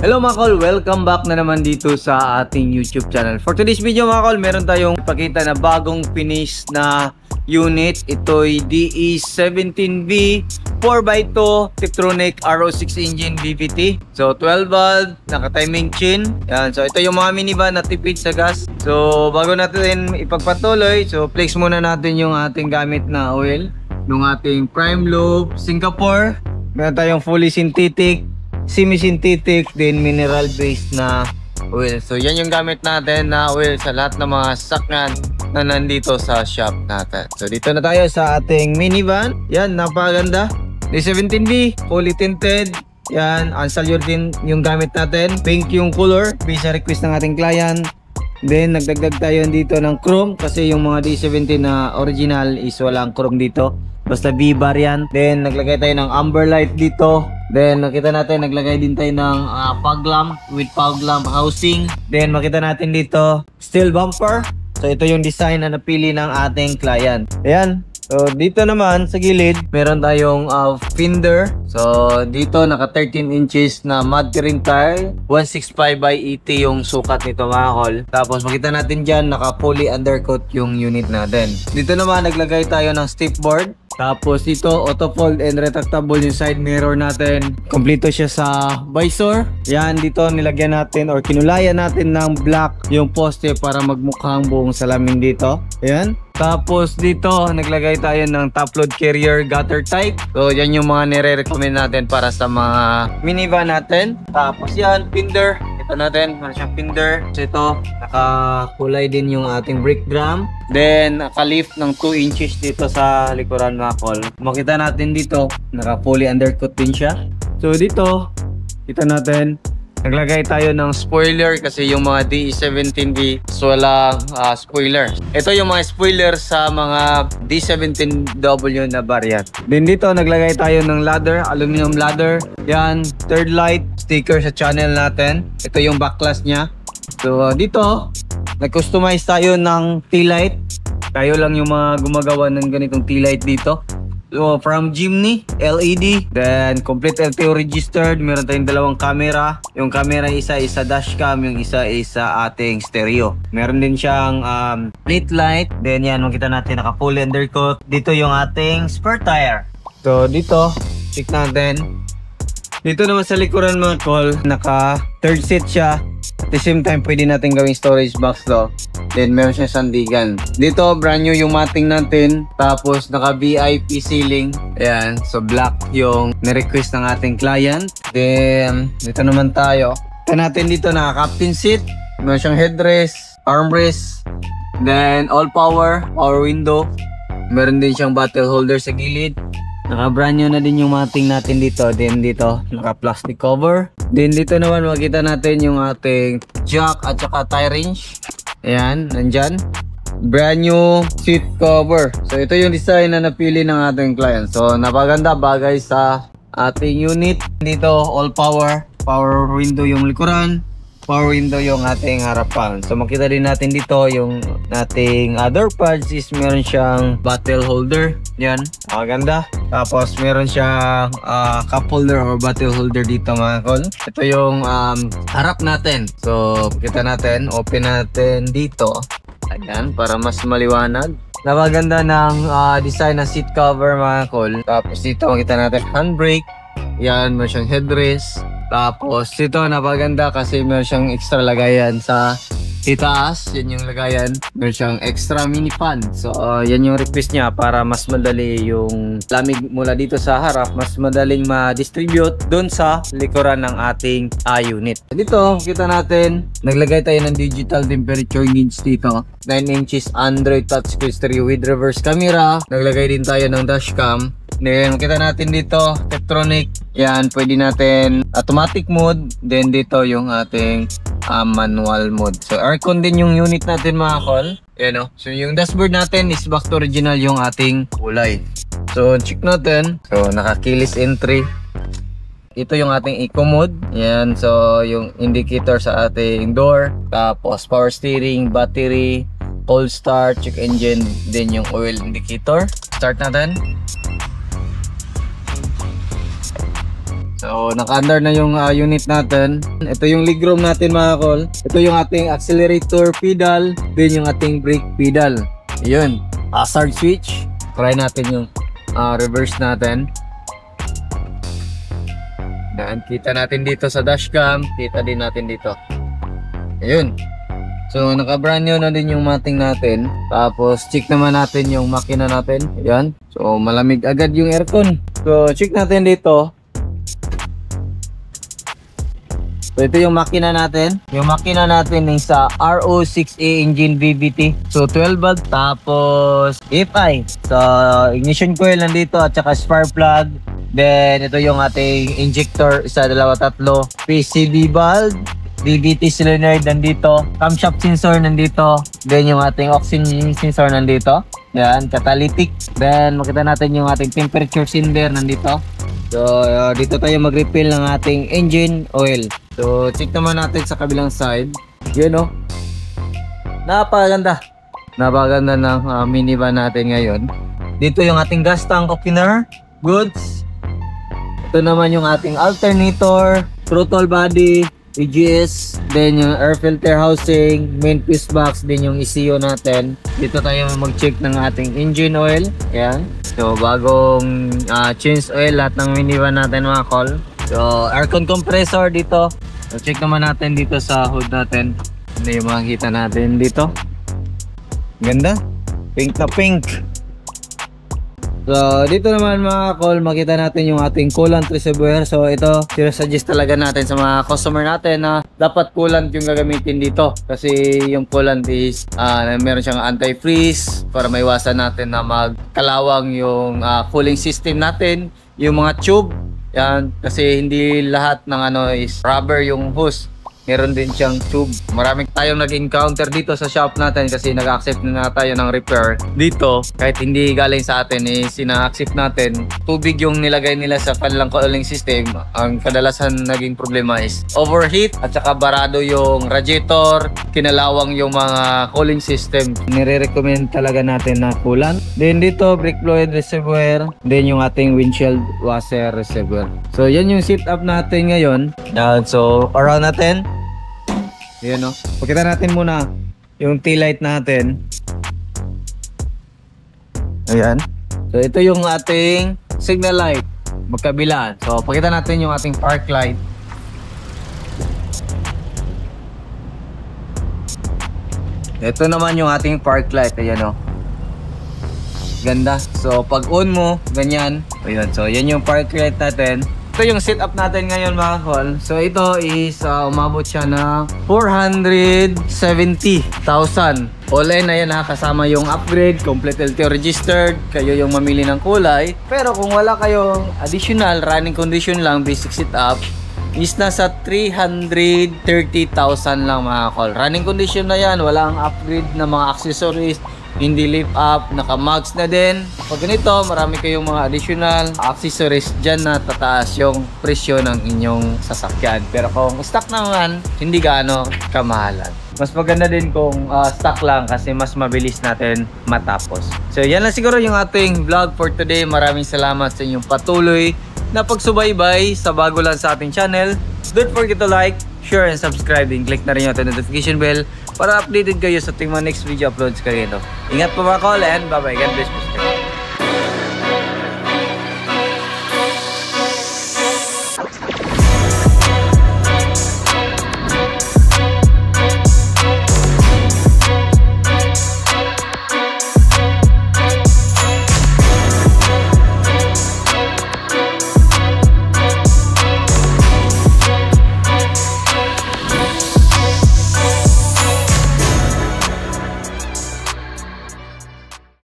Hello mga kol, welcome back na naman dito sa ating YouTube channel. For today's video mga kol, meron tayong ipakita na bagong finish na unit. Ito'y DE17V 4x2 Tiptronic RO6 engine VVT. So 12 valve, naka-timing chain. Yan. So ito yung mga minivan na tipid sa gas. So bago natin ipagpatuloy, so flex muna natin yung ating gamit na oil. Yung ating Prime Lube Singapore. Meron tayong fully synthetic, semi-synthetic, then mineral-based na oil. So yan yung gamit natin na oil sa lahat ng mga sasakyan na nandito sa shop natin. So dito na tayo sa ating minivan. Yan, napakaganda. D17V, fully tinted. Yan, Ansalyor din yung gamit natin. Pink yung color, based sa request ng ating client. Then nagdagdag tayo dito ng chrome kasi yung mga D17 na original is walang chrome dito. Basta V-bar yan. Then naglagay tayo ng amber light dito. Then nakita natin naglagay din tayo ng fog lamp with fog lamp housing. Then makita natin dito steel bumper. So ito yung design na napili ng ating client. Ayan. So dito naman sa gilid meron tayong fender. So dito naka 13 inches na mud terrain tire, 165/80 yung sukat nito mga kol. Tapos makita natin dyan naka fully undercoat yung unit natin. Dito naman naglagay tayo ng step board. Tapos dito auto fold and retractable yung side mirror natin. Kompleto siya sa visor. Yan, dito nilagyan natin or kinulayan natin ng black yung poste para magmukhang buong salamin dito. Ayan. Tapos dito naglagay tayo ng top load carrier gutter type. So yan yung mga nire-recommend natin para sa mga minivan natin. Tapos yan, fender. Ito natin, meron siyang fender. So ito, nakakulay din yung ating brake drum. Then naka-lift ng 2 inches dito sa likuran mga kol. Makita natin dito, naka fully undercoat din siya. So dito, kita natin naglagay tayo ng spoiler kasi yung mga DE17V so walang spoiler. Ito yung mga spoiler sa mga D17W na variant. Then dito naglagay tayo ng ladder, aluminum ladder. Yan, third light, sticker sa channel natin. Ito yung backlash niya. So dito, nag-customize tayo ng T-light. Tayo lang yung mga gumagawa ng ganitong T-light dito. So from Jimny, LED, then complete LTO registered. Meron tayong dalawang camera. Yung camera isa dashcam, yung isa ating stereo. Meron din siyang plate light. Then yan, makita natin naka fully undercoat. Dito yung ating spare tire. So dito, check natin. Dito naman sa likuran mga kol, naka third seat siya. At the same time, pwede natin gawing storage box to. Then meron siyang sandigan. Dito, brand new yung matting natin. Tapos naka VIP ceiling. Ayan, so black yung nirequest ng ating client. Then dito naman tayo. Ito natin dito naka captain seat. Meron siyang headrest, armrest. Then all power window. Meron din siyang bottle holder sa gilid. Naka brand new na din yung matting natin dito. Then dito, naka plastic cover. Then dito naman makita natin yung ating jack at saka tie range. Ayan, nandyan. Brand new seat cover. So ito yung design na napili ng ating client. So napaganda, bagay sa ating unit. Dito, all power. Power window yung likuran. Power window yung ating harapan. So makita din natin dito yung ating other pads is meron siyang bottle holder. Yan, maganda. Tapos meron siyang cup holder or bottle holder dito mga kol. Ito yung harap natin. So kita natin, open natin dito. Ayan, para mas maliwanag. Napaganda ng design ng seat cover mga kol. Tapos dito makita natin handbrake. Yan, meron siyang headrest. Tapos dito napaganda kasi meron siyang extra lagayan sa itaas. Yan yung lagayan. Meron siyang extra mini fan. So yan yung request niya para mas madali yung lamig mula dito sa harap. Mas madaling ma-distribute doon sa likuran ng ating unit. Dito kita natin naglagay tayo ng digital temperature gauge dito. 9 inches Android touchscreen stereo with reverse camera. Naglagay din tayo ng dashcam. Then makita natin dito Tiptronic. Yan, pwede natin automatic mode. Then dito yung ating manual mode. So aircon din yung unit natin mga kol. Yan o. So yung dashboard natin is back to original yung ating kulay. So check natin. So naka-keyless entry. Ito yung ating eco mode. Yan, so yung indicator sa ating door. Tapos power steering, battery, cold start, check engine, then yung oil indicator. Start natin. So, naka-under na yung unit natin. Ito yung legroom natin mga kol. Ito yung ating accelerator pedal, then yung ating brake pedal. Yun, hazard switch. Try natin yung reverse natin. Dan, kita natin dito sa dashcam, kita din natin dito. Ayun. So, naka-brand new na din yung mating natin. Tapos, check naman natin yung makina natin. Ayan. So, malamig agad yung aircon. So, check natin dito. So, ito yung makina natin. Yung makina natin ay sa RO6A engine VVT. So, 12 volt. Tapos, FI. So, ignition coil nandito at saka spark plug. Then, ito yung ating injector. Isa, dalawa, tatlo. PCB valve. VVT solenoid nandito. Camshaft sensor nandito. Then, yung ating oxygen sensor nandito. Yan, catalytic. Then, makita natin yung ating temperature sender nandito. So, dito tayo mag-refill ng ating engine oil. So, check naman natin sa kabilang side. Yun, oh. Napakaganda. Napakaganda ng minivan natin ngayon. Dito yung ating gas tank opener. Goods. Ito naman yung ating alternator, throttle body, EGS, then yung air filter housing, main fuse box, din yung ECU natin. Dito tayo mag-check ng ating engine oil. Yan. So, bagong change oil lahat ng minivan natin mga kol. So, aircon compressor dito. So, check naman natin dito sa hood natin. Ano yung makikita natin dito. Ganda. Pink na pink. So, dito naman mga kol, makita natin yung ating coolant reservoir. So, ito, sinasuggest talaga natin sa mga customer natin na dapat coolant yung gagamitin dito. Kasi yung coolant is, meron siyang anti-freeze para maiwasan natin na magkalawang yung cooling system natin. Yung mga tube, yan, kasi hindi lahat ng is rubber yung hose. Meron din siyang tube. Maraming tayong nag-encounter dito sa shop natin kasi nag-accept na tayo ng repair dito. Kahit hindi galing sa atin, sina-accept natin. Tubig yung nilagay nila sa kanilang cooling system. Ang kadalasan naging problema is overheat at saka barado yung radiator, kinalawang yung mga cooling system. Nire-recommend talaga natin na coolant. Then dito, brake fluid reservoir. Then yung ating windshield washer reservoir. So yan yung setup natin ngayon. So around natin. Ayan, no? Pakita natin muna yung tail light natin. Ayan. So, ito yung ating signal light. Magkabilaan. So, pakita natin yung ating park light. Ito naman yung ating park light. Ayan, no? Ganda. So, pag on mo, ganyan. Ayan. So, yan yung park light natin. Ito yung setup natin ngayon mga kol. So ito is umabot siya na 470,000. All in, ayan, kasama yung upgrade, complete LTO registered, kayo yung mamili ng kulay. Pero kung wala kayong additional, running condition lang, basic setup, is nasa 330,000 lang mga kol. Running condition na yan, walang upgrade na mga accessories, hindi lift up, naka-mags na din. Pag ganito, marami kayong mga additional accessories dyan na tataas yung presyo ng inyong sasakyan. Pero kung stock naman, hindi gaano kamahalan. Mas maganda din kung stock lang kasi mas mabilis natin matapos. So yan lang siguro yung ating vlog for today. Maraming salamat sa inyong patuloy na pagsubaybay sa bago lang sa ating channel. Don't forget to like, share, and subscribe. And click na rin yung notification bell para updated kayo sa ating mga next video uploads kayo. Ingat po mga kol and bye bye. God bless you.